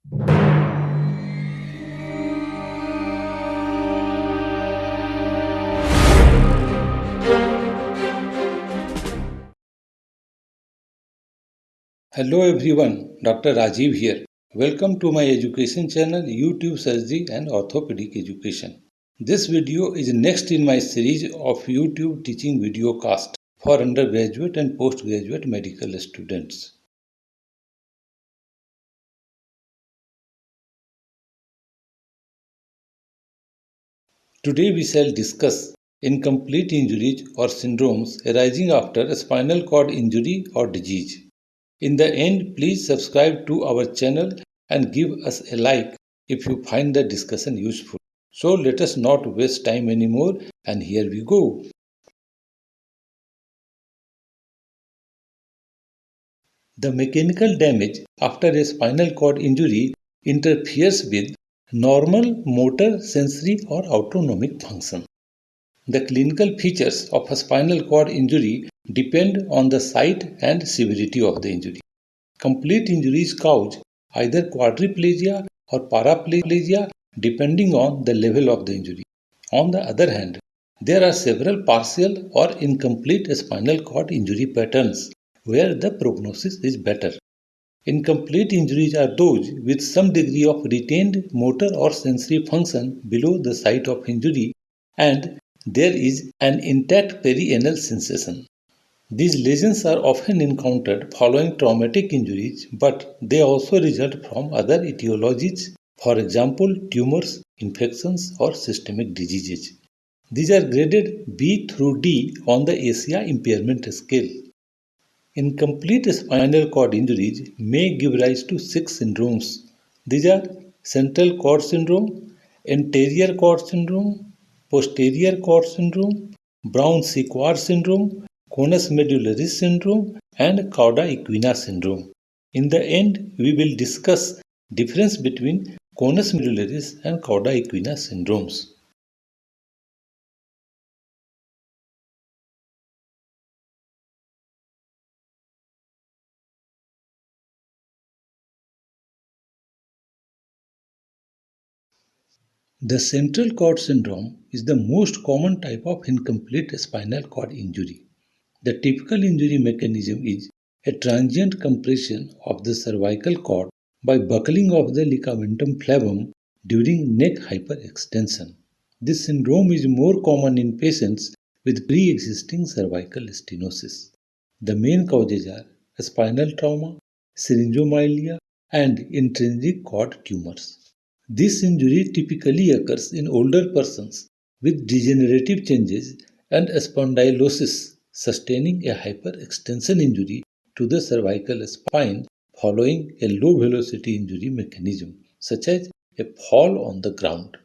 Hello everyone, Dr. Rajiv here. Welcome to my education channel YouTube Surgery and Orthopedic Education. This video is next in my series of YouTube teaching video cast for undergraduate and postgraduate medical students. Today we shall discuss incomplete injuries or syndromes arising after a spinal cord injury or disease. In the end, please subscribe to our channel and give us a like if you find the discussion useful. So let us not waste time anymore, and here we go. The mechanical damage after a spinal cord injury interferes with normal motor, sensory or autonomic function. The clinical features of a spinal cord injury depend on the site and severity of the injury. Complete injuries cause either quadriplegia or paraplegia depending on the level of the injury. On the other hand, there are several partial or incomplete spinal cord injury patterns where the prognosis is better. Incomplete injuries are those with some degree of retained motor or sensory function below the site of injury and there is an intact perianal sensation. These lesions are often encountered following traumatic injuries, but they also result from other etiologies, for example, tumors, infections, or systemic diseases. These are graded B through D on the ASIA impairment scale. Incomplete spinal cord injuries may give rise to 6 syndromes. These are central cord syndrome, anterior cord syndrome, posterior cord syndrome, Brown-Sequard syndrome, Conus Medullaris syndrome, and Cauda Equina syndrome. In the end, we will discuss difference between Conus Medullaris and Cauda Equina syndromes. The central cord syndrome is the most common type of incomplete spinal cord injury. The typical injury mechanism is a transient compression of the cervical cord by buckling of the ligamentum flavum during neck hyperextension. This syndrome is more common in patients with pre-existing cervical stenosis. The main causes are spinal trauma, syringomyelia, and intrinsic cord tumors. This injury typically occurs in older persons with degenerative changes and spondylosis, sustaining a hyperextension injury to the cervical spine following a low-velocity injury mechanism, such as a fall on the ground.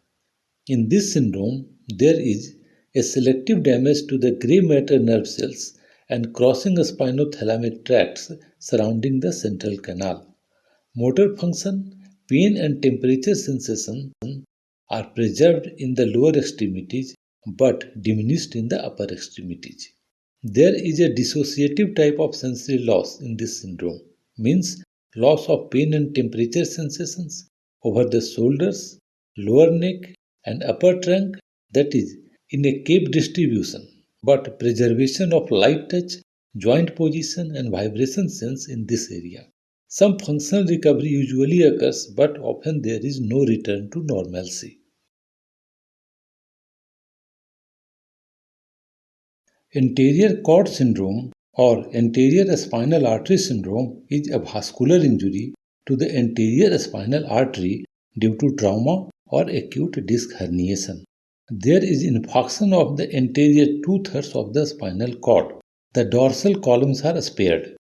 In this syndrome, there is a selective damage to the gray matter nerve cells and crossing spinothalamic tracts surrounding the central canal. Motor function, pain and temperature sensation are preserved in the lower extremities but diminished in the upper extremities. There is a dissociative type of sensory loss in this syndrome, means loss of pain and temperature sensations over the shoulders, lower neck and upper trunk, that is, in a cape distribution, but preservation of light touch, joint position and vibration sense in this area. Some functional recovery usually occurs, but often there is no return to normalcy. Anterior cord syndrome or anterior spinal artery syndrome is a vascular injury to the anterior spinal artery due to trauma or acute disc herniation. There is infarction of the anterior two-thirds of the spinal cord. The dorsal columns are spared.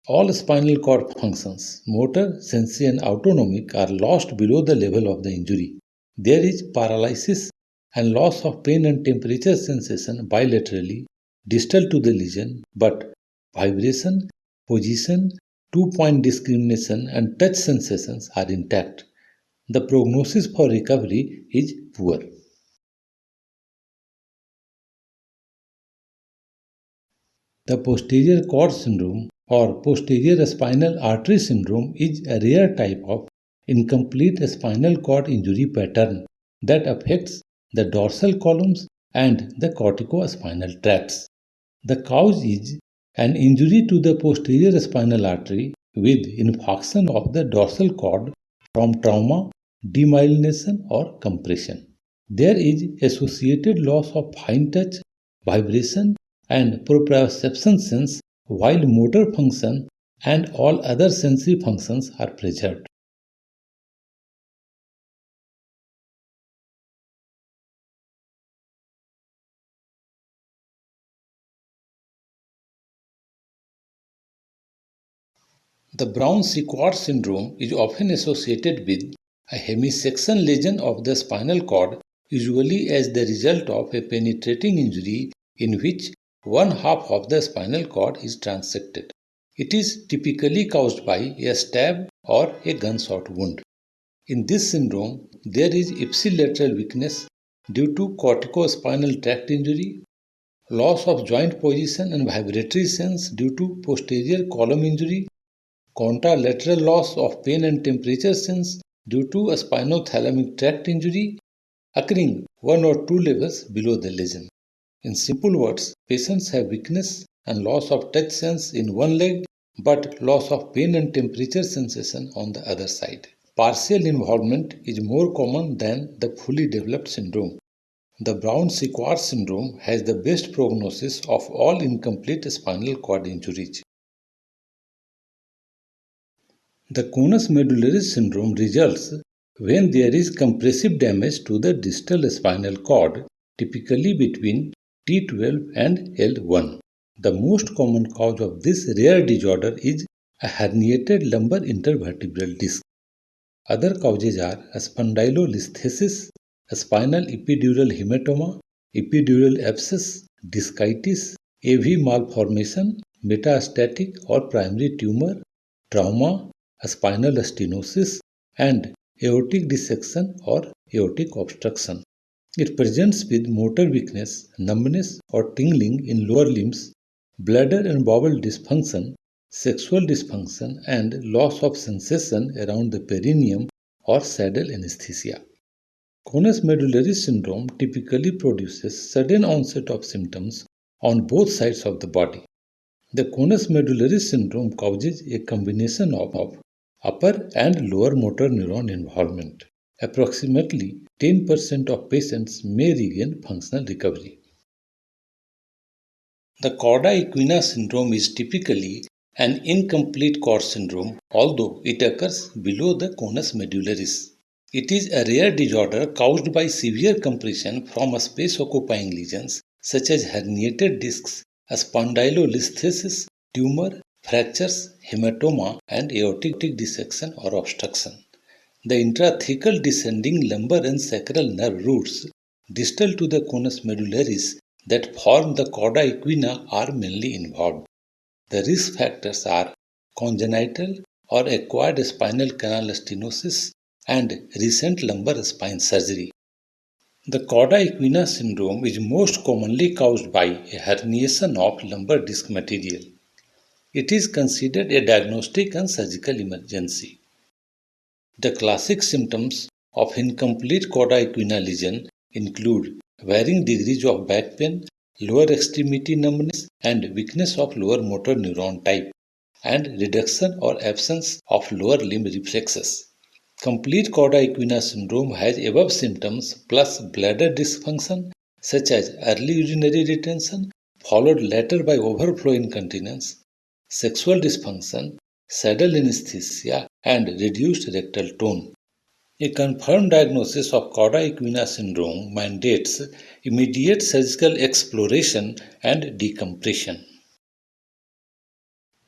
All spinal cord functions, motor, sensory and autonomic, are lost below the level of the injury. There is paralysis and loss of pain and temperature sensation bilaterally distal to the lesion, but vibration, position, two-point discrimination and touch sensations are intact. The prognosis for recovery is poor. The posterior cord syndrome or posterior spinal artery syndrome is a rare type of incomplete spinal cord injury pattern that affects the dorsal columns and the corticospinal tracts. The cause is an injury to the posterior spinal artery with infarction of the dorsal cord from trauma, demyelination, or compression. There is associated loss of fine touch, vibration, and proprioception sense, while motor function and all other sensory functions are preserved. The Brown-Sequard syndrome is often associated with a hemisection lesion of the spinal cord, usually as the result of a penetrating injury in which one half of the spinal cord is transected. It is typically caused by a stab or a gunshot wound. In this syndrome, there is ipsilateral weakness due to corticospinal tract injury, loss of joint position and vibratory sense due to posterior column injury, contralateral loss of pain and temperature sense due to a spinothalamic tract injury occurring one or two levels below the lesion. In simple words, patients have weakness and loss of touch sense in one leg but loss of pain and temperature sensation on the other side. Partial involvement is more common than the fully developed syndrome. The Brown-Sequard syndrome has the best prognosis of all incomplete spinal cord injuries. The Conus Medullaris syndrome results when there is compressive damage to the distal spinal cord, typically between T12 and L1. The most common cause of this rare disorder is a herniated lumbar intervertebral disc. Other causes are spondylolisthesis, spinal epidural hematoma, epidural abscess, discitis, AV malformation, metastatic or primary tumor, trauma, spinal stenosis, and aortic dissection or aortic obstruction. It presents with motor weakness, numbness or tingling in lower limbs, bladder and bowel dysfunction, sexual dysfunction, and loss of sensation around the perineum or saddle anesthesia. Conus medullaris syndrome typically produces sudden onset of symptoms on both sides of the body. The Conus medullaris syndrome causes a combination of upper and lower motor neuron involvement. Approximately 10% of patients may regain functional recovery. The Cauda equina syndrome is typically an incomplete cord syndrome, although it occurs below the conus medullaris. It is a rare disorder caused by severe compression from space-occupying lesions such as herniated discs, a spondylolisthesis, tumor, fractures, hematoma, and aortic dissection or obstruction. The intrathecal descending lumbar and sacral nerve roots distal to the conus medullaris that form the Cauda equina are mainly involved. The risk factors are congenital or acquired spinal canal stenosis and recent lumbar spine surgery. The Cauda equina syndrome is most commonly caused by a herniation of lumbar disc material. It is considered a diagnostic and surgical emergency. The classic symptoms of incomplete Cauda equina lesion include varying degrees of back pain, lower extremity numbness, and weakness of lower motor neuron type, and reduction or absence of lower limb reflexes. Complete Cauda equina syndrome has above symptoms plus bladder dysfunction such as early urinary retention followed later by overflow incontinence, sexual dysfunction, saddle anesthesia, and reduced rectal tone. A confirmed diagnosis of Cauda equina syndrome mandates immediate surgical exploration and decompression.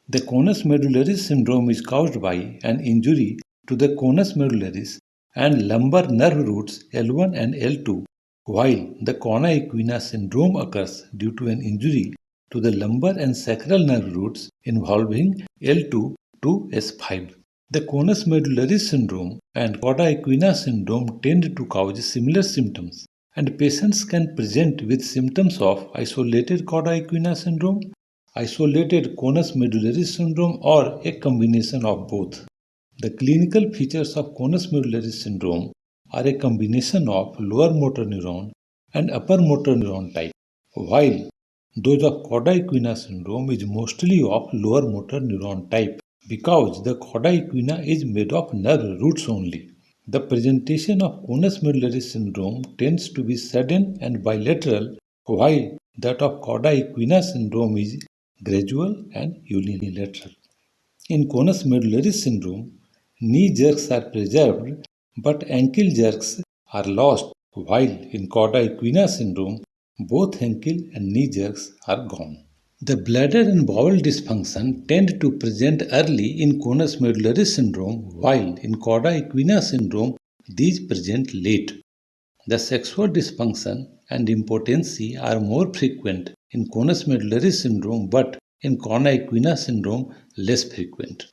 The conus medullaris syndrome is caused by an injury to the conus medullaris and lumbar nerve roots L1 and L2, while the Cauda equina syndrome occurs due to an injury to the lumbar and sacral nerve roots involving L2 to S5. The conus medullaris syndrome and Cauda equina syndrome tend to cause similar symptoms, and patients can present with symptoms of isolated Cauda equina syndrome, isolated conus medullaris syndrome, or a combination of both. The clinical features of Conus Medullaris syndrome are a combination of lower motor neuron and upper motor neuron type, while those of Cauda equina syndrome is mostly of lower motor neuron type because the Cauda equina is made of nerve roots only. The presentation of Conus Medullaris syndrome tends to be sudden and bilateral, while that of Cauda equina syndrome is gradual and unilateral. In Conus Medullaris syndrome, knee jerks are preserved but ankle jerks are lost, while in Cauda equina syndrome, both ankle and knee jerks are gone. The bladder and bowel dysfunction tend to present early in Conus Medullaris syndrome, while in Cauda equina syndrome, these present late. The sexual dysfunction and impotency are more frequent in Conus Medullaris syndrome, but in Cauda equina syndrome, less frequent.